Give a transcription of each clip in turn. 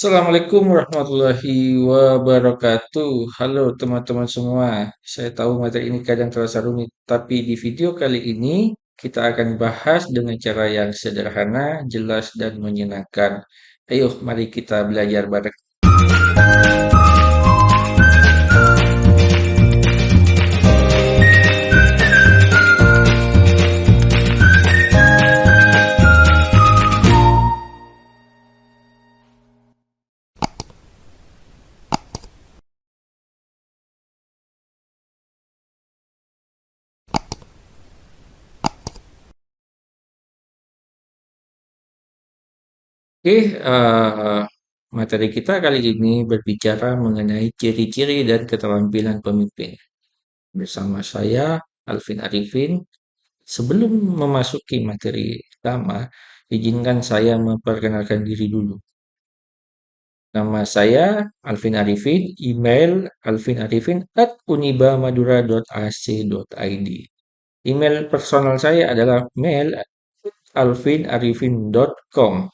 Assalamualaikum warahmatullahi wabarakatuh. Halo teman-teman semua. Saya tahu materi ini kadang terasa rumit, tapi di video kali ini kita akan bahas dengan cara yang sederhana, jelas, dan menyenangkan. Ayo, mari kita belajar bareng. Oke, materi kita kali ini berbicara mengenai ciri-ciri dan keterampilan pemimpin. Bersama saya, Alvin Arifin. Sebelum memasuki materi utama, izinkan saya memperkenalkan diri dulu. Nama saya Alvin Arifin, email alvinarifin@unibamadura.ac.id. Email personal saya adalah mail@alvinarifin.com.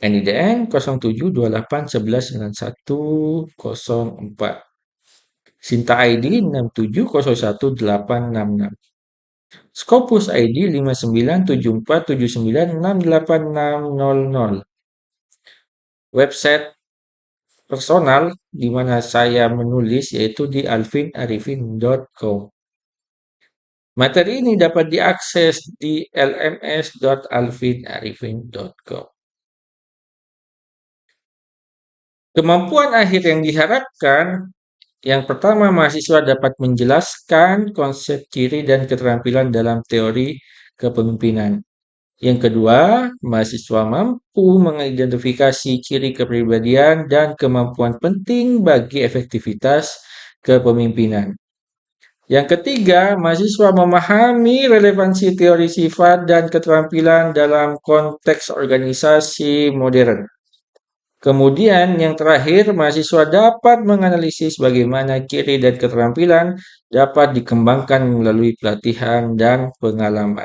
NIDN 0728119104. Sinta ID 67011866. Scopus ID 597479686600. Website personal di mana saya menulis yaitu di alvinarifin.com. Materi ini dapat diakses di lms.alvinarifin.com. Kemampuan akhir yang diharapkan, yang pertama, mahasiswa dapat menjelaskan konsep ciri dan keterampilan dalam teori kepemimpinan. Yang kedua, mahasiswa mampu mengidentifikasi ciri kepribadian dan kemampuan penting bagi efektivitas kepemimpinan. Yang ketiga, mahasiswa memahami relevansi teori sifat dan keterampilan dalam konteks organisasi modern. Kemudian yang terakhir, mahasiswa dapat menganalisis bagaimana ciri dan keterampilan dapat dikembangkan melalui pelatihan dan pengalaman.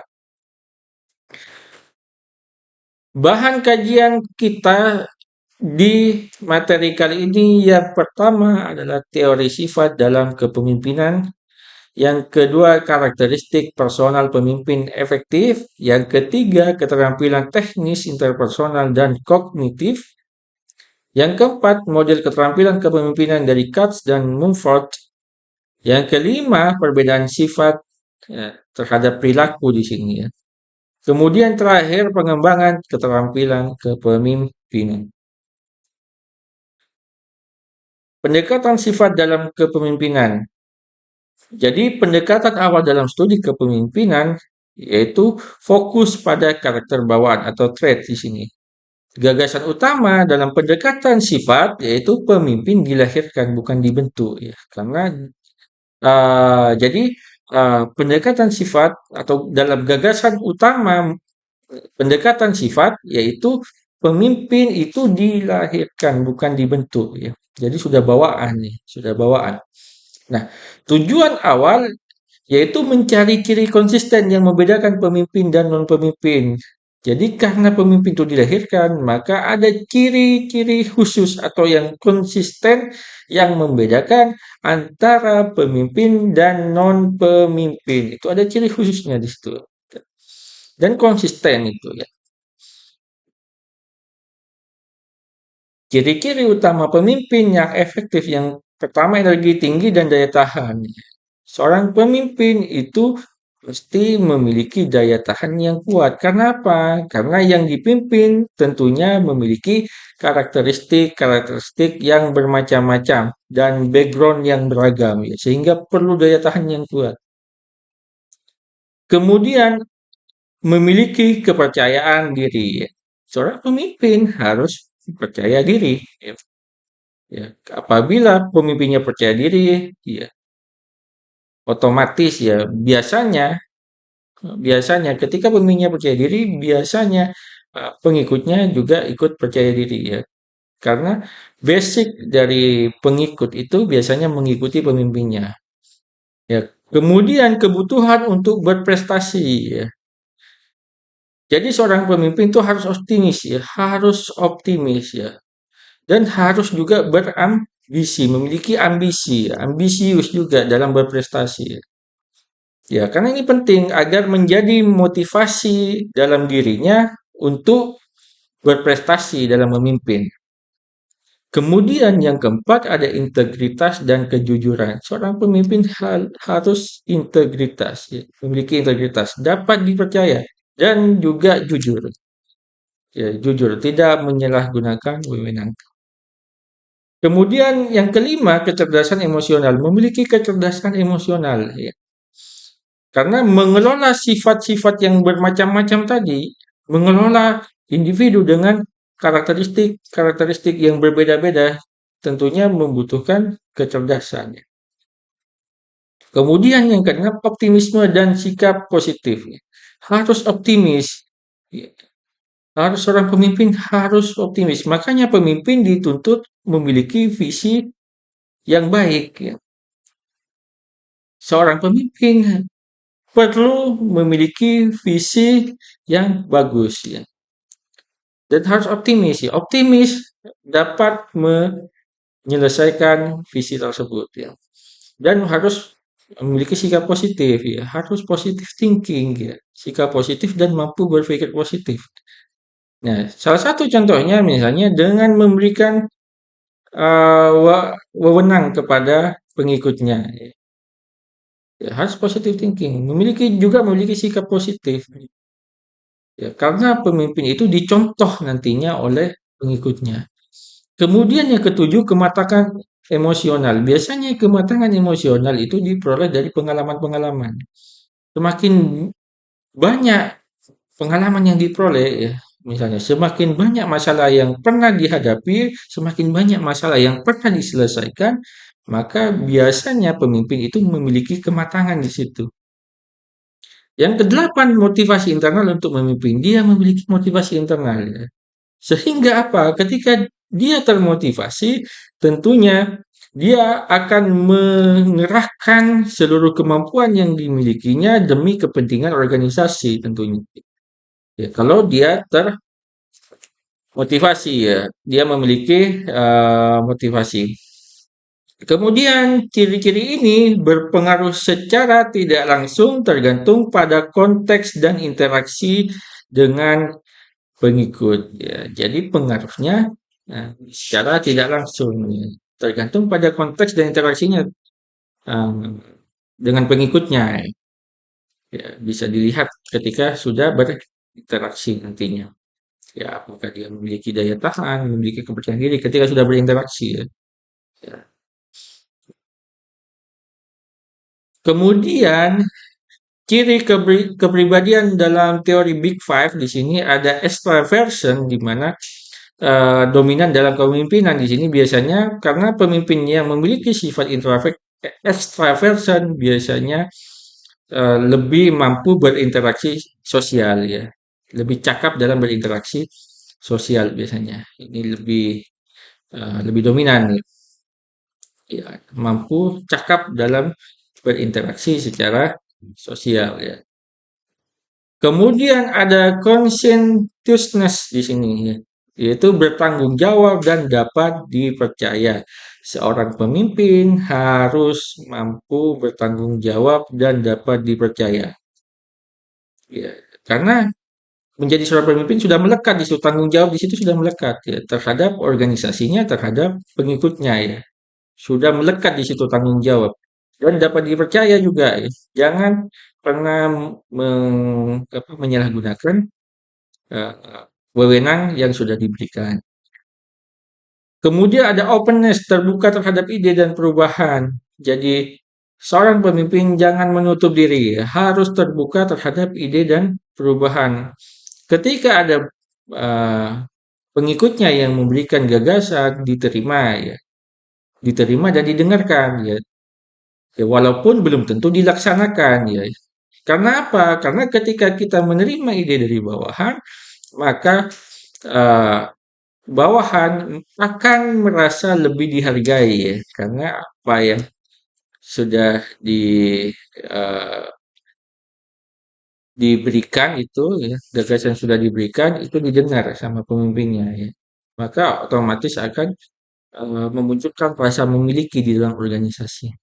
Bahan kajian kita di materi kali ini yang pertama adalah teori sifat dalam kepemimpinan, yang kedua karakteristik personal pemimpin efektif, yang ketiga keterampilan teknis interpersonal dan kognitif, yang keempat model keterampilan kepemimpinan dari Katz dan Mumford, yang kelima perbedaan sifat terhadap perilaku di sini ya. Kemudian terakhir pengembangan keterampilan kepemimpinan. Pendekatan sifat dalam kepemimpinan. Jadi pendekatan awal dalam studi kepemimpinan yaitu fokus pada karakter bawaan atau trait di sini. Gagasan utama dalam pendekatan sifat yaitu pemimpin dilahirkan bukan dibentuk ya. Karena jadi pendekatan sifat atau dalam gagasan utama pendekatan sifat yaitu pemimpin itu dilahirkan bukan dibentuk ya. Jadi sudah bawaan nih, sudah bawaan. Nah, tujuan awal yaitu mencari ciri konsisten yang membedakan pemimpin dan non-pemimpin. Jadi karena pemimpin itu dilahirkan, maka ada ciri-ciri khusus atau yang konsisten yang membedakan antara pemimpin dan non-pemimpin. Itu ada ciri khususnya di situ. Dan konsisten itu ya. Ciri-ciri utama pemimpin yang efektif yang pertama energi tinggi dan daya tahan. Seorang pemimpin itu mesti memiliki daya tahan yang kuat. Karena apa? Karena yang dipimpin tentunya memiliki karakteristik yang bermacam-macam dan background yang beragam ya, sehingga perlu daya tahan yang kuat. Kemudian memiliki kepercayaan diri. Seorang pemimpin harus percaya diri. Ya, apabila pemimpinnya percaya diri, ya otomatis ya biasanya ketika pemimpinnya percaya diri, biasanya pengikutnya juga ikut percaya diri ya. Karena basic dari pengikut itu biasanya mengikuti pemimpinnya. Ya, kemudian kebutuhan untuk berprestasi ya. Jadi seorang pemimpin itu harus optimis ya, harus optimis ya. dan harus juga berambisi, memiliki ambisi, ambisius juga dalam berprestasi. Ya, karena ini penting agar menjadi motivasi dalam dirinya untuk berprestasi dalam memimpin. Kemudian yang keempat ada integritas dan kejujuran. Seorang pemimpin harus integritas, ya, memiliki integritas, dapat dipercaya dan juga jujur. Ya, jujur, tidak menyalahgunakan wewenang. Kemudian yang kelima, kecerdasan emosional. Memiliki kecerdasan emosional, ya. Karena mengelola sifat-sifat yang bermacam-macam tadi, mengelola individu dengan karakteristik-karakteristik yang berbeda-beda, tentunya membutuhkan kecerdasan. Kemudian yang keenam, optimisme dan sikap positif. Harus optimis. Harus seorang pemimpin harus optimis. Makanya pemimpin dituntut memiliki visi yang baik. Seorang pemimpin perlu memiliki visi yang bagus, ya. Dan harus optimis, ya. Optimis dapat menyelesaikan visi tersebut, ya. Dan harus memiliki sikap positif, ya. Harus positive thinking, ya. Sikap positif dan mampu berpikir positif. Nah, salah satu contohnya misalnya dengan memberikan wewenang kepada pengikutnya, ya. Ya, harus positive thinking, memiliki sikap positif. Ya, karena pemimpin itu dicontoh nantinya oleh pengikutnya. Kemudian yang ketujuh, kematangan emosional. Biasanya kematangan emosional itu diperoleh dari pengalaman-pengalaman. Semakin banyak pengalaman yang diperoleh, ya, misalnya semakin banyak masalah yang pernah dihadapi, semakin banyak masalah yang pernah diselesaikan, maka biasanya pemimpin itu memiliki kematangan di situ. Yang kedelapan, motivasi internal untuk memimpin. Dia memiliki motivasi internal, ya. Sehingga apa? Ketika dia termotivasi, tentunya dia akan mengerahkan seluruh kemampuan yang dimilikinya demi kepentingan organisasi tentunya. Ya, kalau dia termotivasi, ya, dia memiliki motivasi. Kemudian ciri-ciri ini berpengaruh secara tidak langsung tergantung pada konteks dan interaksi dengan pengikut, ya. Jadi pengaruhnya secara tidak langsung, ya. Tergantung pada konteks dan interaksinya eh, dengan pengikutnya, ya. Bisa dilihat ketika sudah berinteraksi nantinya. Ya, apakah dia memiliki daya tahan, memiliki kepercayaan diri ketika sudah berinteraksi, ya. Ya. Kemudian ciri kepribadian dalam teori Big Five di sini ada extraversion di mana dominan dalam kepemimpinan di sini biasanya karena pemimpin yang memiliki sifat introvert, extraversion biasanya lebih mampu berinteraksi sosial, ya, lebih cakap dalam berinteraksi sosial biasanya. Ini lebih dominan, ya, mampu cakap dalam berinteraksi secara sosial, ya. Kemudian ada conscientiousness di sini, ya, yaitu bertanggung jawab dan dapat dipercaya. Seorang pemimpin harus mampu bertanggung jawab dan dapat dipercaya. Ya, karena menjadi seorang pemimpin sudah melekat di situ, tanggung jawab di situ sudah melekat, ya, terhadap organisasinya, terhadap pengikutnya, ya. Sudah melekat di situ tanggung jawab dan dapat dipercaya juga, ya. Jangan pernah menyalahgunakan eh, wewenang yang sudah diberikan. Kemudian ada openness, terbuka terhadap ide dan perubahan. Jadi seorang pemimpin jangan menutup diri, ya. Harus terbuka terhadap ide dan perubahan. Ketika ada eh, pengikutnya yang memberikan gagasan, diterima, ya, diterima dan didengarkan, ya. Ya, walaupun belum tentu dilaksanakan, ya. Karena apa? Karena ketika kita menerima ide dari bawahan, maka eh, bawahan akan merasa lebih dihargai, ya. Karena apa yang sudah eh, diberikan itu, ya, gagasan sudah diberikan itu didengar sama pemimpinnya, ya. maka otomatis akan memunculkan rasa memiliki di dalam organisasi.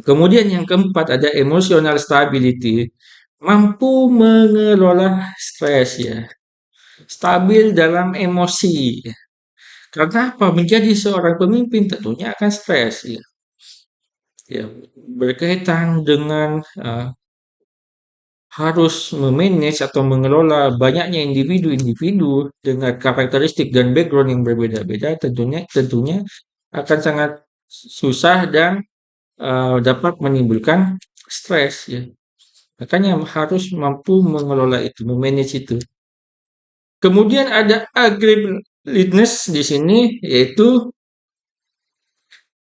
Kemudian yang keempat ada emotional stability, mampu mengelola stres ya, stabil dalam emosi. Karena apa? Menjadi seorang pemimpin tentunya akan stres ya. Ya, berkaitan dengan harus memanage atau mengelola banyaknya individu-individu dengan karakteristik dan background yang berbeda-beda, tentunya akan sangat susah dan dapat menimbulkan stres ya. Makanya harus mampu mengelola itu, memanage itu. Kemudian ada agreeableness di sini, yaitu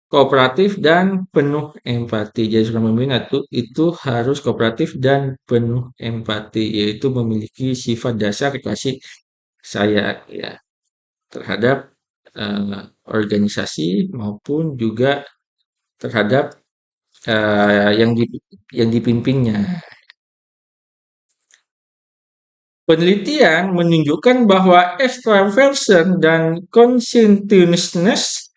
kooperatif dan penuh empati. Jadi seorang pemimpin itu harus kooperatif dan penuh empati, yaitu memiliki sifat dasar kasih sayang ya terhadap organisasi maupun juga terhadap yang dipimpinnya. Penelitian menunjukkan bahwa extraversion dan conscientiousness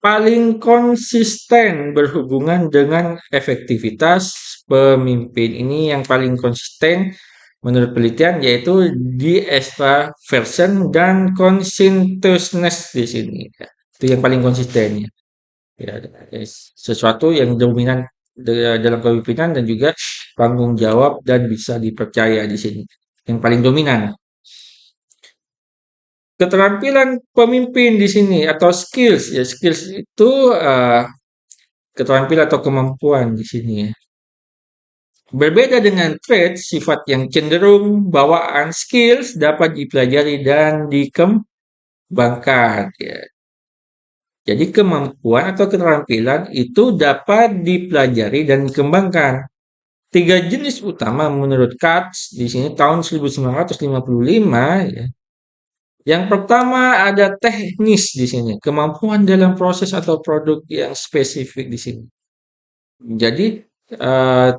paling konsisten berhubungan dengan efektivitas pemimpin. Ini yang paling konsisten menurut penelitian yaitu di extraversion dan conscientiousness di sini. Ya. Itu yang paling konsisten ya. Ya, sesuatu yang dominan dalam kepemimpinan dan juga tanggung jawab dan bisa dipercaya di sini. Yang paling dominan. Keterampilan pemimpin di sini atau skills ya, skills itu keterampilan atau kemampuan di sini ya. Berbeda dengan traits, sifat yang cenderung bawaan, skills dapat dipelajari dan dikembangkan ya. Jadi kemampuan atau keterampilan itu dapat dipelajari dan dikembangkan. Tiga jenis utama menurut Katz di sini tahun 1955 ya. Yang pertama ada teknis di sini, kemampuan dalam proses atau produk yang spesifik di sini. Jadi eh,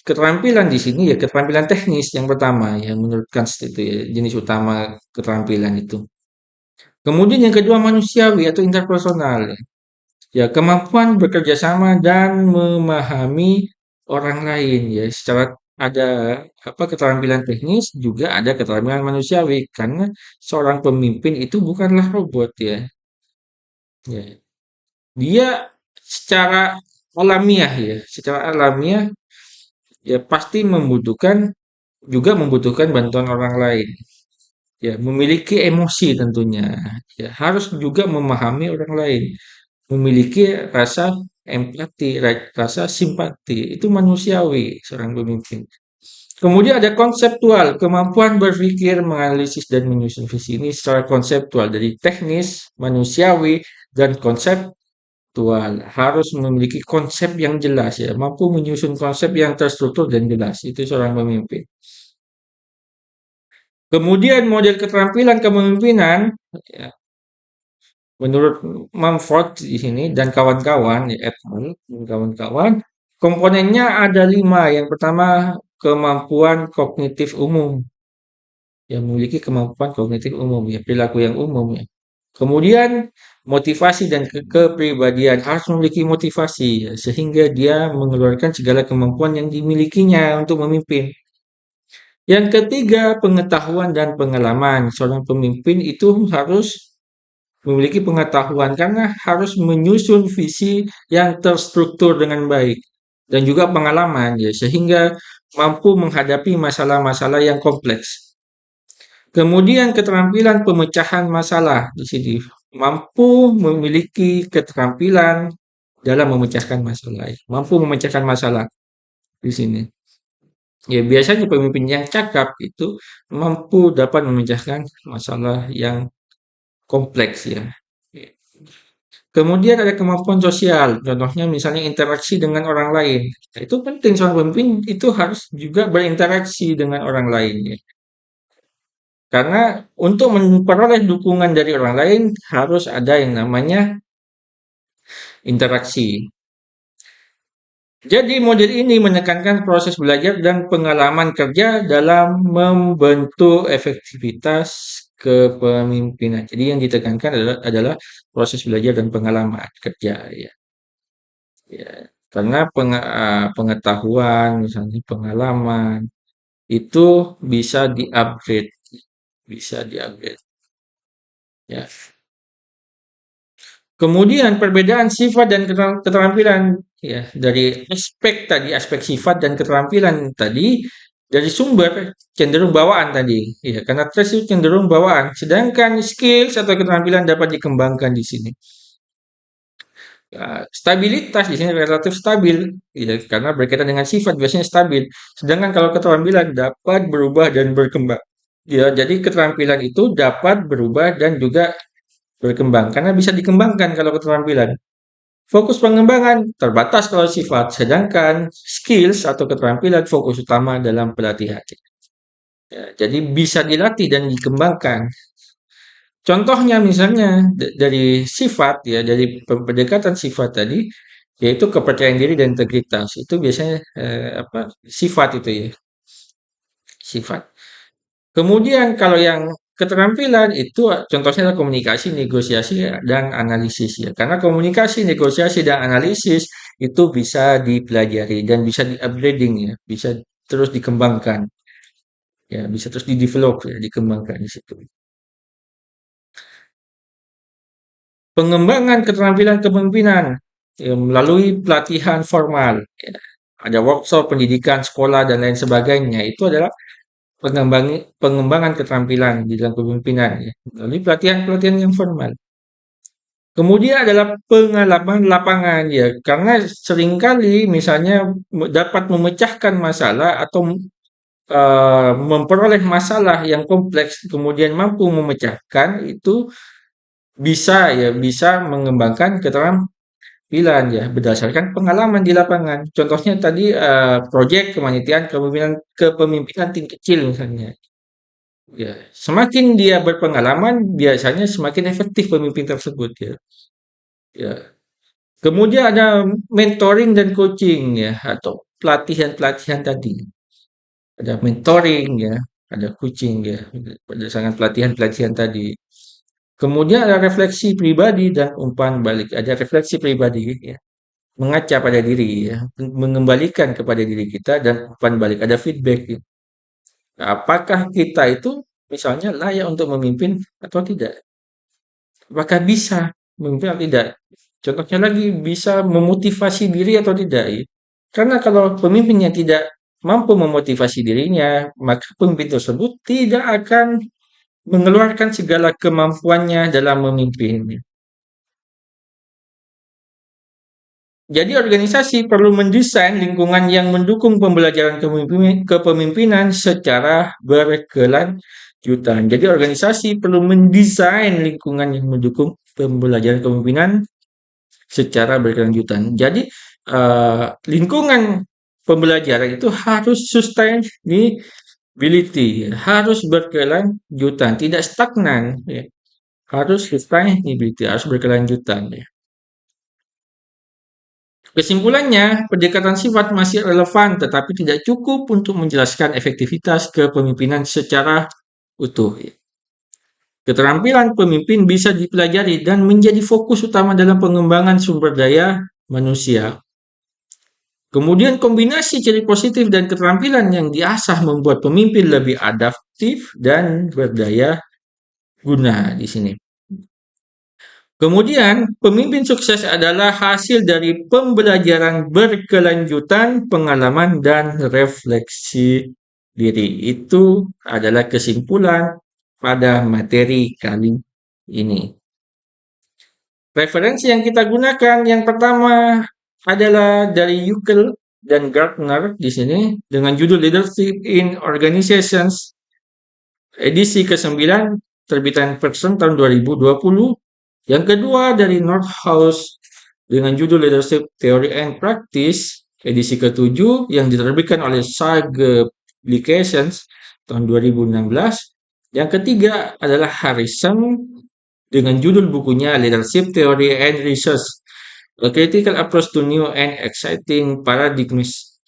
keterampilan di sini ya keterampilan teknis yang pertama ya menurut Kant itu ya jenis utama keterampilan itu. Kemudian yang kedua manusiawi atau interpersonal ya. Ya kemampuan bekerja sama dan memahami orang lain ya secara ada apa keterampilan teknis juga ada keterampilan manusiawi karena seorang pemimpin itu bukanlah robot ya. Ya, dia secara alamiah ya, secara alamiah ya pasti membutuhkan bantuan orang lain. Ya, memiliki emosi tentunya. Ya, harus juga memahami orang lain, memiliki rasa empati, rasa simpati. Itu manusiawi seorang pemimpin. Kemudian ada konseptual, kemampuan berpikir, menganalisis dan menyusun visi ini secara konseptual dari teknis, manusiawi, dan konseptual. Harus memiliki konsep yang jelas ya, mampu menyusun konsep yang terstruktur dan jelas. Itu seorang pemimpin. Kemudian model keterampilan kepemimpinan ya, menurut Mumford di sini dan kawan-kawan ya et al. Dan kawan-kawan komponennya ada 5. Yang pertama kemampuan kognitif umum yang memiliki kemampuan kognitif umum ya perilaku yang umum ya. Kemudian motivasi dan kepribadian harus memiliki motivasi ya, sehingga dia mengeluarkan segala kemampuan yang dimilikinya untuk memimpin. Yang ketiga, pengetahuan dan pengalaman. Seorang pemimpin itu harus memiliki pengetahuan karena harus menyusun visi yang terstruktur dengan baik dan juga pengalaman ya sehingga mampu menghadapi masalah-masalah yang kompleks. Kemudian keterampilan pemecahan masalah di sini mampu memiliki keterampilan dalam memecahkan masalah, mampu memecahkan masalah di sini. Ya, biasanya pemimpin yang cakap itu mampu dapat memecahkan masalah yang kompleks ya. Kemudian ada kemampuan sosial, contohnya misalnya interaksi dengan orang lain. Nah, itu penting seorang pemimpin itu harus juga berinteraksi dengan orang lain ya. Karena untuk memperoleh dukungan dari orang lain harus ada yang namanya interaksi. Jadi model ini menekankan proses belajar dan pengalaman kerja dalam membentuk efektivitas kepemimpinan. Jadi yang ditekankan adalah proses belajar dan pengalaman kerja ya. Ya, karena pengetahuan misalnya pengalaman itu bisa di-upgrade, bisa di-upgrade ya. Kemudian perbedaan sifat dan keterampilan ya dari aspek sifat dan keterampilan tadi dari sumber cenderung bawaan tadi ya karena traits itu cenderung bawaan sedangkan skills atau keterampilan dapat dikembangkan di sini. Stabilitas di sini relatif stabil ya karena berkaitan dengan sifat biasanya stabil sedangkan kalau keterampilan dapat berubah dan berkembang ya jadi keterampilan itu dapat berubah dan juga berkembang karena bisa dikembangkan kalau keterampilan. Fokus pengembangan terbatas kalau sifat, sedangkan skills atau keterampilan fokus utama dalam pelatihan. Ya, jadi bisa dilatih dan dikembangkan. Contohnya misalnya dari sifat ya, dari pendekatan sifat tadi, yaitu kepercayaan diri dan integritas. Itu biasanya apa? Sifat itu ya, sifat. Kemudian kalau yang keterampilan itu contohnya adalah komunikasi, negosiasi, dan analisis ya. Karena komunikasi, negosiasi, dan analisis itu bisa dipelajari dan bisa di-upgrading ya, bisa terus dikembangkan ya, bisa terus di-develop ya, dikembangkan di situ. Pengembangan keterampilan kepemimpinan ya, melalui pelatihan formal, ya. Ada workshop, pendidikan, sekolah, dan lain sebagainya. Itu adalah pengembangan keterampilan di dalam kepemimpinan ya, melalui pelatihan-pelatihan yang formal. Kemudian adalah pengalaman lapangan ya, karena seringkali misalnya dapat memecahkan masalah atau memperoleh masalah yang kompleks kemudian mampu memecahkan itu bisa mengembangkan keterampilan ya berdasarkan pengalaman di lapangan. Contohnya tadi proyek kepanitiaan kepemimpinan tim kecil misalnya. Ya, semakin dia berpengalaman, biasanya semakin efektif pemimpin tersebut ya. Ya. Kemudian ada mentoring dan coaching ya atau pelatihan-pelatihan tadi. Ada mentoring ya, ada coaching ya berdasarkan pelatihan-pelatihan tadi. Kemudian ada refleksi pribadi dan umpan balik. Ada refleksi pribadi ya, mengaca pada diri ya, mengembalikan kepada diri kita dan umpan balik. Ada feedback ya. Apakah kita itu misalnya layak untuk memimpin atau tidak? Apakah bisa memimpin atau tidak? Contohnya lagi bisa memotivasi diri atau tidak ya. Karena kalau pemimpinnya tidak mampu memotivasi dirinya, maka pemimpin tersebut tidak akan mengeluarkan segala kemampuannya dalam memimpin. Jadi organisasi perlu mendesain lingkungan yang mendukung pembelajaran kepemimpinan secara berkelanjutan. Jadi organisasi perlu mendesain lingkungan yang mendukung pembelajaran kepemimpinan secara berkelanjutan. Jadi lingkungan pembelajaran itu harus sustainability, harus berkelanjutan, tidak stagnan, ya. Harus sustainability, harus berkelanjutan. Ya. Kesimpulannya, pendekatan sifat masih relevan tetapi tidak cukup untuk menjelaskan efektivitas kepemimpinan secara utuh. Keterampilan pemimpin bisa dipelajari dan menjadi fokus utama dalam pengembangan sumber daya manusia. Kemudian kombinasi ciri positif dan keterampilan yang diasah membuat pemimpin lebih adaptif dan berdaya guna di sini. Kemudian, pemimpin sukses adalah hasil dari pembelajaran berkelanjutan, pengalaman, dan refleksi diri. Itu adalah kesimpulan pada materi kali ini. Referensi yang kita gunakan yang pertama adalah dari Yukel dan Gartner di sini dengan judul Leadership in Organizations edisi ke-9 terbitan Pearson tahun 2020. Yang kedua dari Nordhaus dengan judul Leadership Theory and Practice edisi ke-7 yang diterbitkan oleh Sage Publications tahun 2016. Yang ketiga adalah Harrison dengan judul bukunya Leadership Theory and Research, A Critical Approach to New and Exciting Paradigms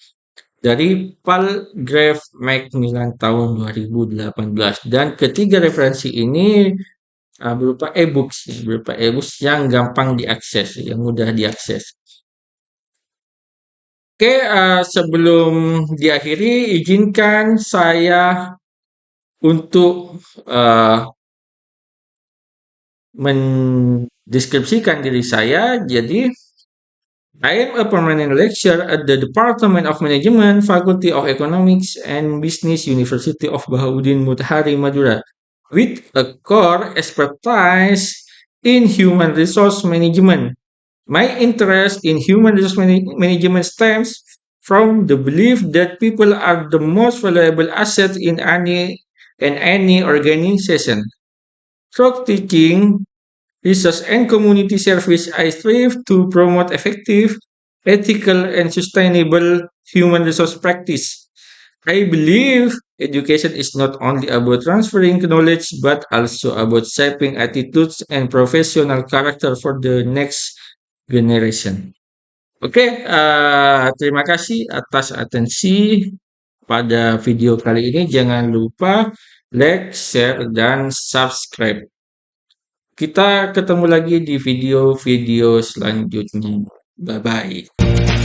dari Palgrave Macmillan tahun 2018. Dan ketiga referensi ini berupa e-books yang gampang diakses, yang mudah diakses. Oke, sebelum diakhiri, izinkan saya untuk mendeskripsikan diri saya. Jadi, I am a permanent lecturer at the Department of Management, Faculty of Economics and Business, University of Bahauddin Mutahari, Madura, with a core expertise in human resource management. My interest in human resource management stems from the belief that people are the most valuable asset in any organization. Through teaching, research, and community service, I strive to promote effective, ethical, and sustainable human resource practice. I believe education is not only about transferring knowledge but also about shaping attitudes and professional character for the next generation. Oke, terima kasih atas atensi pada video kali ini. Jangan lupa like, share, dan subscribe. Kita ketemu lagi di video-video selanjutnya. Bye-bye.